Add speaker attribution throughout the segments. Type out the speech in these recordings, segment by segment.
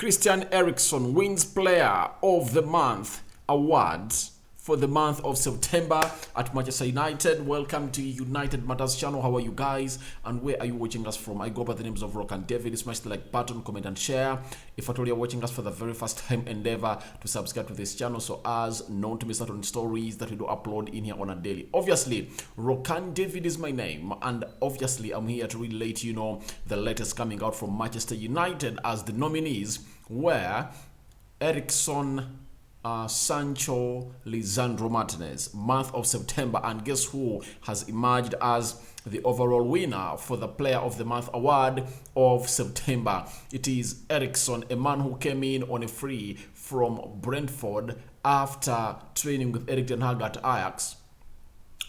Speaker 1: Christian Eriksen wins Player of the Month award for the month of September at Manchester United. Welcome to United Matters channel. How are you guys? And where are you watching us from? I go by the names of Rock and David. Smash the like button, comment and share. If at all you're watching us for the very first time, endeavor to subscribe to this channel so as not to miss out on stories that we do upload in here on a daily. Obviously, Rock and David is my name, and obviously I'm here to really let you know the latest coming out from Manchester United as the nominees were Eriksen, Sancho, Lisandro Martinez, month of September, and guess who has emerged as the overall winner for the Player of the Month award of September? It is Eriksen, a man who came in on a free from Brentford after training with Erik ten Hag at Ajax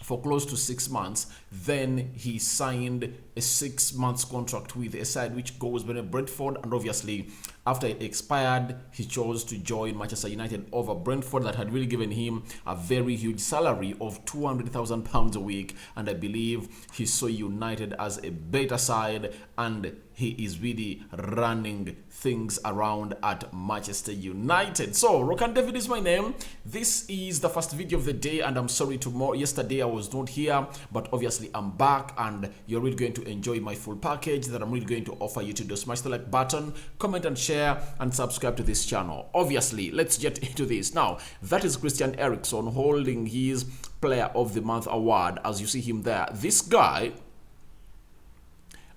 Speaker 1: for close to 6 months. Then he signed a 6 months contract with a side which goes by Brentford, and obviously after it expired he chose to join Manchester United over Brentford that had really given him a very huge salary of £200,000 a week, and I believe he saw United as a better side and he is really running things around at Manchester United. So Rock and David is my name. This is the first video of the day, and I'm sorry yesterday I was not here, but obviously I'm back and you're really going to enjoy my full package that I'm really going to offer you to do. Smash the like button, comment and share, and subscribe to this channel. Obviously, let's get into this. Now, that is Christian Eriksen holding his Player of the Month award, as you see him there. This guy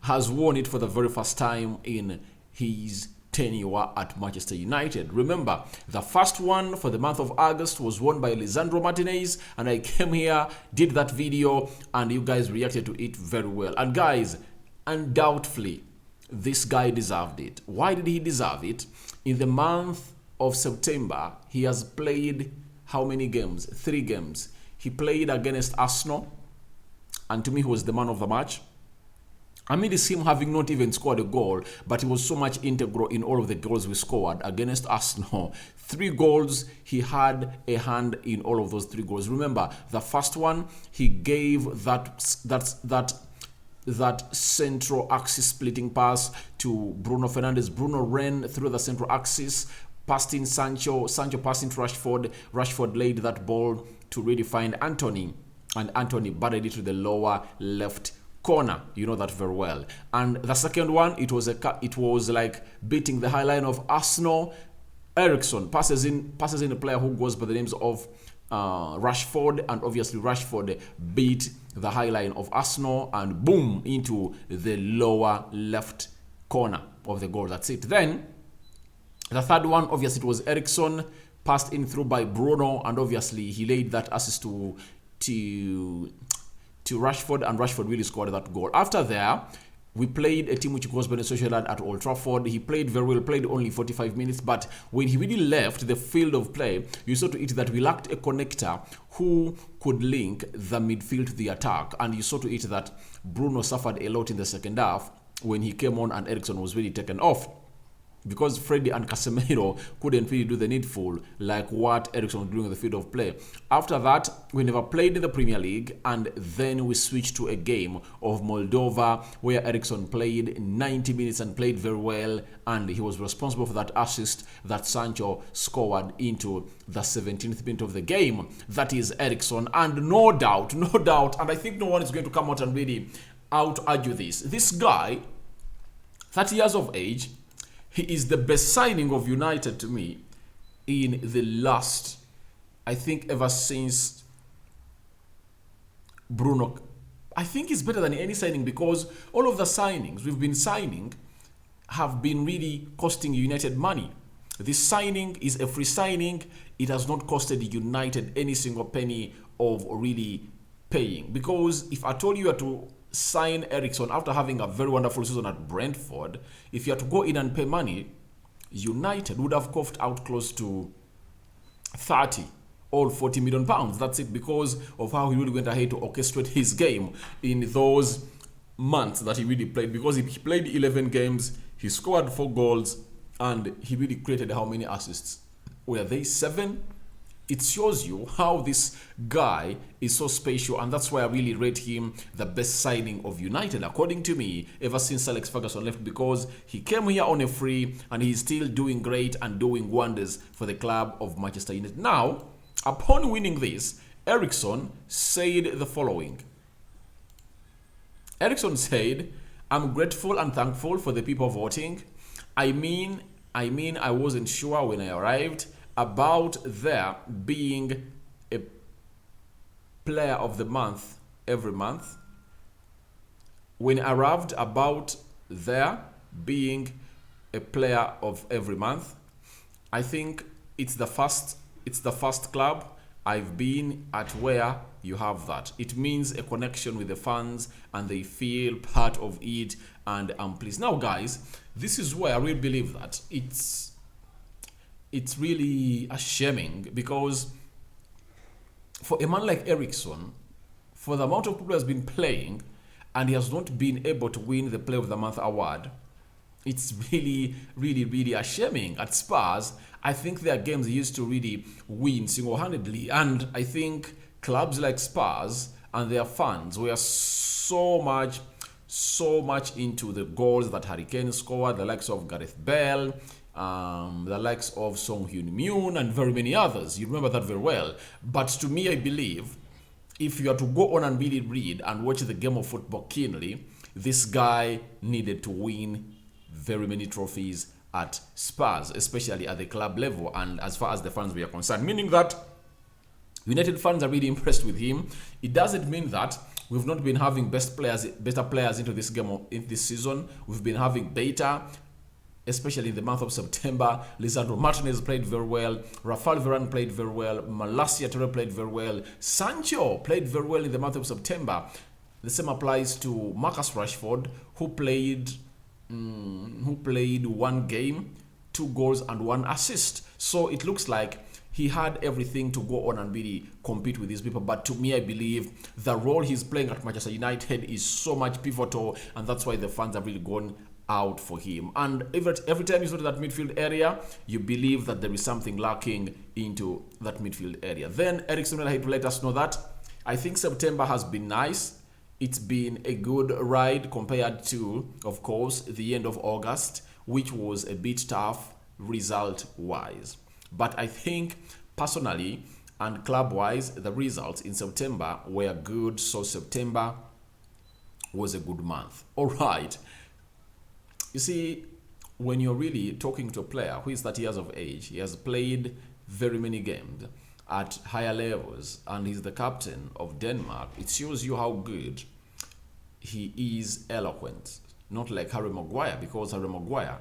Speaker 1: has won it for the very first time in his tenure at Manchester United. Remember, the first one for the month of August was won by Lisandro Martinez, and I came here, did that video, and you guys reacted to it very well. And guys, undoubtedly, this guy deserved it. Why did he deserve it? In the month of September, he has played how many games? 3 games. He played against Arsenal, and to me, he was the man of the match. I mean, it's him having not even scored a goal, but he was so much integral in all of the goals we scored against Arsenal. 3 goals, he had a hand in all of those 3 goals. Remember, the first one, he gave that central axis splitting pass to Bruno Fernandes. Bruno ran through the central axis, passed in Sancho. Sancho passed into Rashford. Rashford laid that ball to really find Anthony, and Anthony batted it to the lower left corner. You know that very well. And the second one, it was like beating the high line of Arsenal. Eriksen passes in a player who goes by the names of Rashford, and obviously Rashford beat the high line of Arsenal and boom into the lower left corner of the goal. That's it. Then the third one, obviously it was Eriksen, passed in through by Bruno, and obviously he laid that assist to Rashford, and Rashford really scored that goal. After there, we played a team which was beneficial at Old Trafford. He played very well, played only 45 minutes, but when he really left the field of play, you saw to it that we lacked a connector who could link the midfield to the attack, and you saw to it that Bruno suffered a lot in the second half when he came on and Eriksen was really taken off, because Freddy and Casemiro couldn't really do the needful like what Eriksen was doing in the field of play. After that, we never played in the Premier League, and then we switched to a game of Moldova where Eriksen played 90 minutes and played very well, and he was responsible for that assist that Sancho scored into the 17th minute of the game. That is Eriksen, and no doubt, and I think no one is going to come out and really out-argue this. This guy, 30 years of age, he is the best signing of United to me in the last, I think, ever since Bruno. I think it's better than any signing, because all of the signings we've been signing have been really costing United money. This signing is a free signing. It has not costed United any single penny of really paying, because if I told you to sign Eriksen after having a very wonderful season at Brentford, if you had to go in and pay money, United would have coughed out close to 30 or 40 million pounds. That's it, because of how he really went ahead to orchestrate his game in those months that he really played. Because he played 11 games, he scored 4 goals, and he really created how many assists? Were they 7? it shows you how this guy is so special, and that's why I really rate him the best signing of United, according to me, ever since Alex Ferguson left, because he came here on a free and he's still doing great and doing wonders for the club of Manchester United. Now, upon winning this, Eriksen said the following. Eriksen said, "I'm grateful and thankful for the people voting. I mean, I wasn't sure when I arrived about there being a player of the month every month. When I arrived about there being a player of every month, I think it's the first club I've been at where you have that. It means a connection with the fans and they feel part of it, and I'm pleased." Now guys, this is where I really believe that it's really a shaming, because for a man like Eriksen, for the amount of people he has been playing and he has not been able to win the Player of the Month award, it's really a shaming. At Spurs, I think their games used to really win single-handedly, and I think clubs like Spurs and their fans were so much into the goals that Eriksen scored, the likes of Gareth Bale, the likes of Son Heung-min, and very many others. You remember that very well. But to me, I believe if you are to go on and really read and watch the game of football keenly, this guy needed to win very many trophies at Spurs, especially at the club level and as far as the fans were concerned. Meaning that United fans are really impressed with him. It doesn't mean that we've not been having better players into this game in this season. We've been having better, especially in the month of September. Lisandro Martinez played very well. Rafael Varane played very well. Malacia Toure played very well. Sancho played very well in the month of September. The same applies to Marcus Rashford, who played one game, 2 goals and 1 assist. So it looks like he had everything to go on and really compete with these people. But to me, I believe the role he's playing at Manchester United is so much pivotal, and that's why the fans have really gone out for him. And every time you go to that midfield area, you believe that there is something lacking into that midfield area. Then Eriksen will let us know that I think September has been nice. It's been a good ride compared to, of course, the end of August, which was a bit tough result-wise. But I think personally and club-wise, the results in September were good, so September was a good month. All right. You see, when you're really talking to a player who is 30 years of age, he has played very many games at higher levels, and he's the captain of Denmark, it shows you how good he is eloquent. Not like Harry Maguire, because Harry Maguire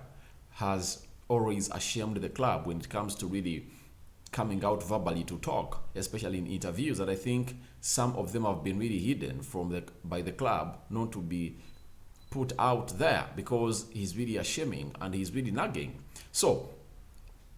Speaker 1: has always ashamed the club when it comes to really coming out verbally to talk, especially in interviews, that I think some of them have been really hidden by the club, not to be put out there, because he's really ashaming and he's really nagging. So,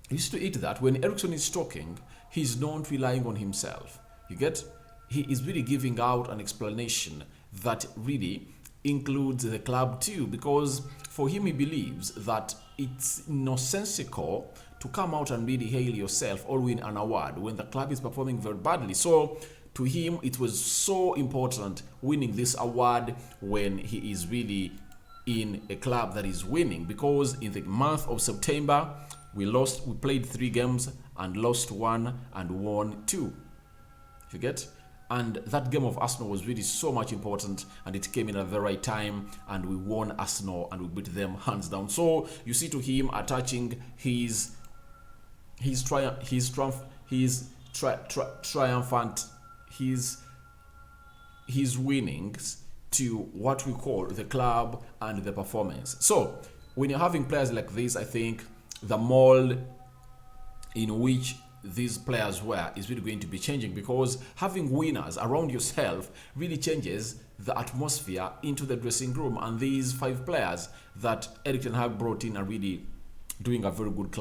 Speaker 1: used to eat that when Eriksen is talking, he's not relying on himself. You get? He is really giving out an explanation that really includes the club too, because for him he believes that it's nonsensical to come out and really hail yourself or win an award when the club is performing very badly. So to him, it was so important winning this award when he is really in a club that is winning, because in the month of September, we played 3 games and lost 1 and won 2. You get? And that game of Arsenal was really so much important, and it came in at the right time, and we won Arsenal and we beat them hands down. So you see to him attaching his winnings to what we call the club and the performance. So when you're having players like this, I think the mold in which these players were is really going to be changing, because having winners around yourself really changes the atmosphere into the dressing room. And these 5 players that Erik ten Hag brought in are really doing a very good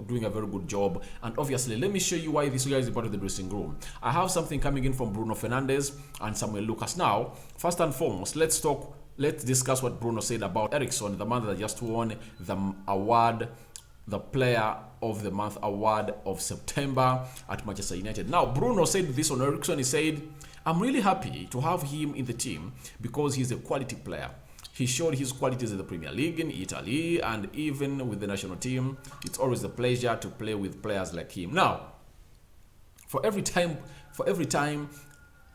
Speaker 1: doing a very good job. And obviously, let me show you why this guy is part of the dressing room. I have something coming in from Bruno Fernandes and Samuel Lucas. Now, first and foremost, let's discuss what Bruno said about Eriksen, the man that just won the award, the Player of the Month award of September at Manchester United. Now, Bruno said this on Eriksen. He said, I'm really happy to have him in the team because he's a quality player. He showed his qualities in the Premier League in Italy, and even with the national team, it's always a pleasure to play with players like him. Now, for every time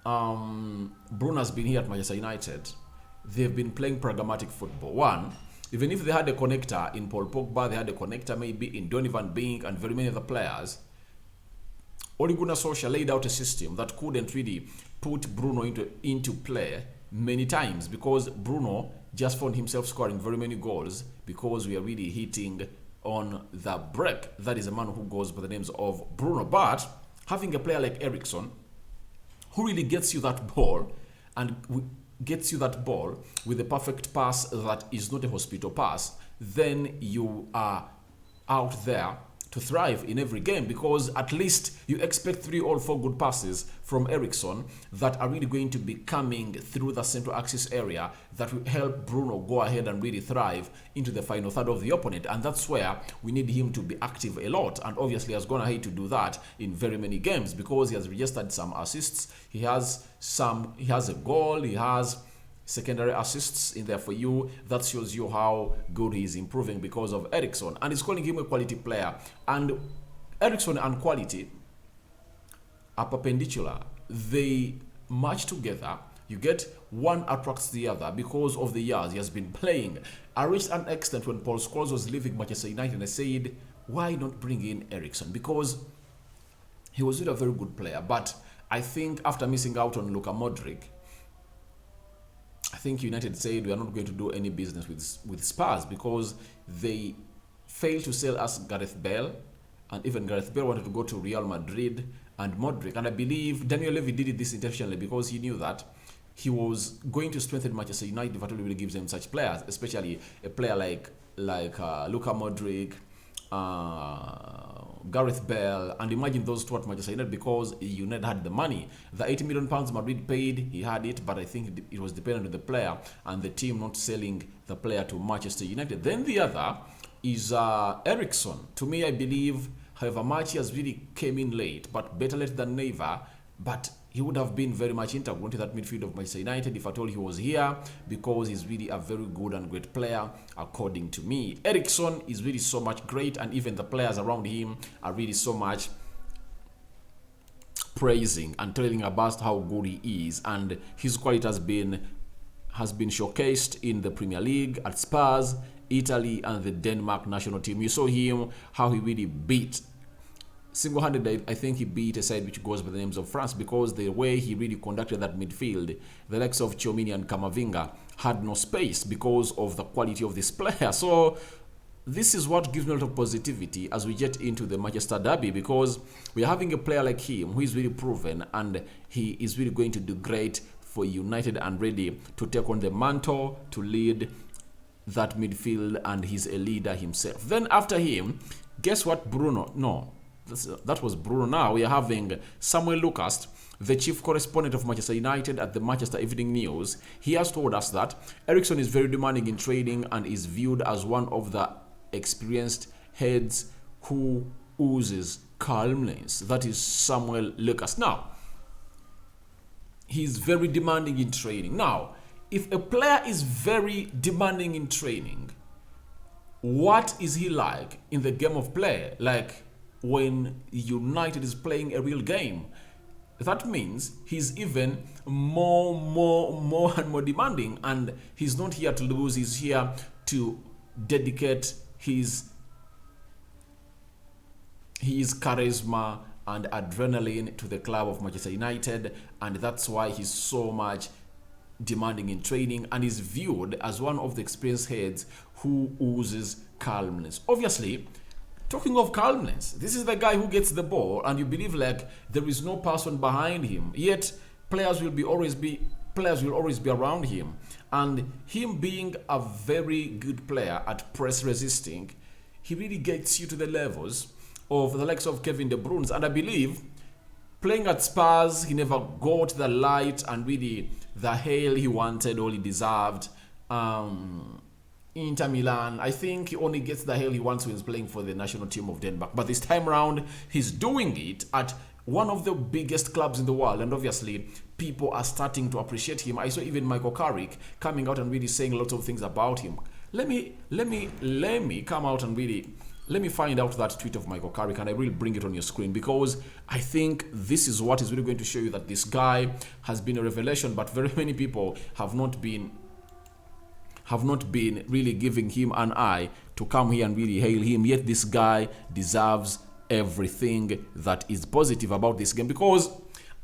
Speaker 1: Bruno has been here at Manchester United, they've been playing pragmatic football. One, even if they had a connector in Paul Pogba, they had a connector maybe in Donny van Beek and very many other players, Ole Gunnar Solskjaer laid out a system that couldn't really put Bruno into play many times, because Bruno just found himself scoring very many goals because we are really hitting on the break. That is a man who goes by the names of Bruno. But having a player like Eriksen, who really gets you that ball and gets you that ball with a perfect pass that is not a hospital pass, then you are out there to thrive in every game, because at least you expect 3 or 4 good passes from Eriksen that are really going to be coming through the central axis area that will help Bruno go ahead and really thrive into the final third of the opponent. And that's where we need him to be active a lot, and obviously has gone ahead to do that in very many games because he has registered some assists, he has a goal, he has secondary assists in there for you. That shows you how good he is improving because of Eriksen, and he's calling him a quality player. And Eriksen and quality are perpendicular, they match together. You get one attracts the other because of the years he has been playing. I reached an extent when Paul Scholes was leaving Manchester United and I said, why not bring in Eriksen? Because he was really a very good player, but I think after missing out on Luka Modric, I think United said we are not going to do any business with Spurs because they failed to sell us Gareth Bale, and even Gareth Bale wanted to go to Real Madrid and Modric. And I believe Daniel Levy did this intentionally because he knew that he was going to strengthen Manchester United if at all really gives them such players, especially a player like Luka Modric, Gareth Bale, and imagine those two at Manchester United, because United had the money. The £80 million Madrid paid, he had it, but I think it was dependent on the player and the team not selling the player to Manchester United. Then the other is Eriksen. To me, I believe, however much he has really came in late, but better late than never, but he would have been very much integral to that midfield of Manchester United if at all he was here, because he's really a very good and great player, according to me. Eriksen is really so much great, and even the players around him are really so much praising and telling about how good he is, and his quality has been showcased in the Premier League, at Spurs, Italy, and the Denmark national team. You saw him, how he really beat single-handedly. I think he beat a side which goes by the names of France, because the way he really conducted that midfield, the likes of Tchouaméni and Camavinga had no space because of the quality of this player. So this is what gives me a lot of positivity as we get into the Manchester derby, because we are having a player like him who is really proven, and he is really going to do great for United and ready to take on the mantle to lead that midfield, and he's a leader himself. Then after him, guess what? That was Bruno. Now we are having Samuel Lucas, the chief correspondent of Manchester United at the Manchester Evening News. He has told us that Eriksen is very demanding in training and is viewed as one of the experienced heads who oozes calmness. That is Samuel Lucas. Now, he's very demanding in training. Now, if a player is very demanding in training, what is he like in the game of play? Like when United is playing a real game, that means he's even more and more demanding, and he's not here to lose. He's here to dedicate his charisma and adrenaline to the club of Manchester United, and that's why he's so much demanding in training and is viewed as one of the experienced heads who oozes calmness. Obviously, talking of calmness, this is the guy who gets the ball and you believe like there is no person behind him, yet players will always be around him, and him being a very good player at press resisting, he really gets you to the levels of the likes of Kevin De Bruyne. And I believe playing at Spurs, he never got the light and really the hail he wanted or he deserved. Inter Milan. I think he only gets the hell he wants when he's playing for the national team of Denmark. But this time around, he's doing it at one of the biggest clubs in the world, and obviously people are starting to appreciate him. I saw even Michael Carrick coming out and really saying lots of things about him. Let me come out and really let me find out that tweet of Michael Carrick, and I will bring it on your screen, because I think this is what is really going to show you that this guy has been a revelation, but very many people have not been really giving him an eye to come here and really hail him. Yet this guy deserves everything that is positive about this game, because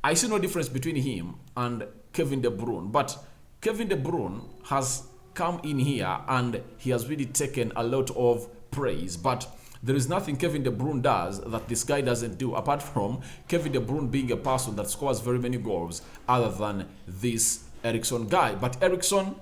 Speaker 1: I see no difference between him and Kevin De Bruyne. But Kevin De Bruyne has come in here and he has really taken a lot of praise, but there is nothing Kevin De Bruyne does that this guy doesn't do, apart from Kevin De Bruyne being a person that scores very many goals other than this Eriksen guy. But Eriksen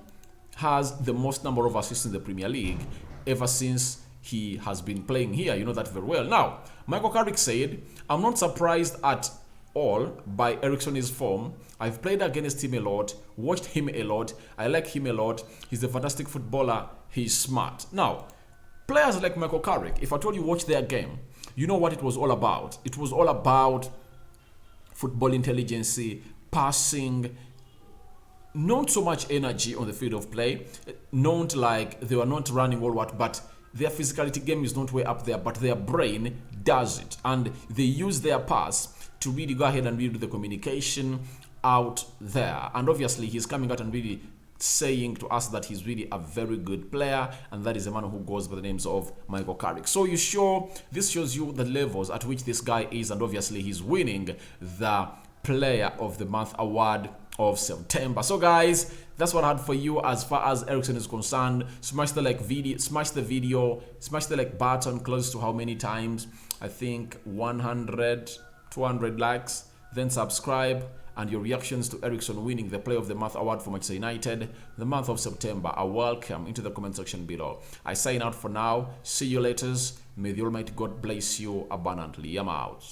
Speaker 1: has the most number of assists in the Premier League ever since he has been playing here. You know that very well. Now, Michael Carrick said, "I'm not surprised at all by Eriksen's form. I've played against him a lot, watched him a lot. I like him a lot. He's a fantastic footballer. He's smart." Now, players like Michael Carrick, if I told you watch their game, you know what it was all about. It was all about football intelligence, passing, not so much energy on the field of play, not like they were not running all what, but their physicality game is not way up there, but their brain does it. And they use their pass to really go ahead and really do the communication out there. And obviously, he's coming out and really saying to us that he's really a very good player, and that is a man who goes by the names of Michael Carrick. So this shows you the levels at which this guy is, and obviously he's winning the Player of the Month award of September. So guys, that's what I had for you as far as Eriksen is concerned. Smash the like video, smash the like button close to how many times? I think 100, 200 likes. Then subscribe, and your reactions to Eriksen winning the Player of the Month award for Manchester United, the month of September, are welcome into the comment section below. I sign out for now. See you later. May the Almighty God bless you abundantly. I'm out.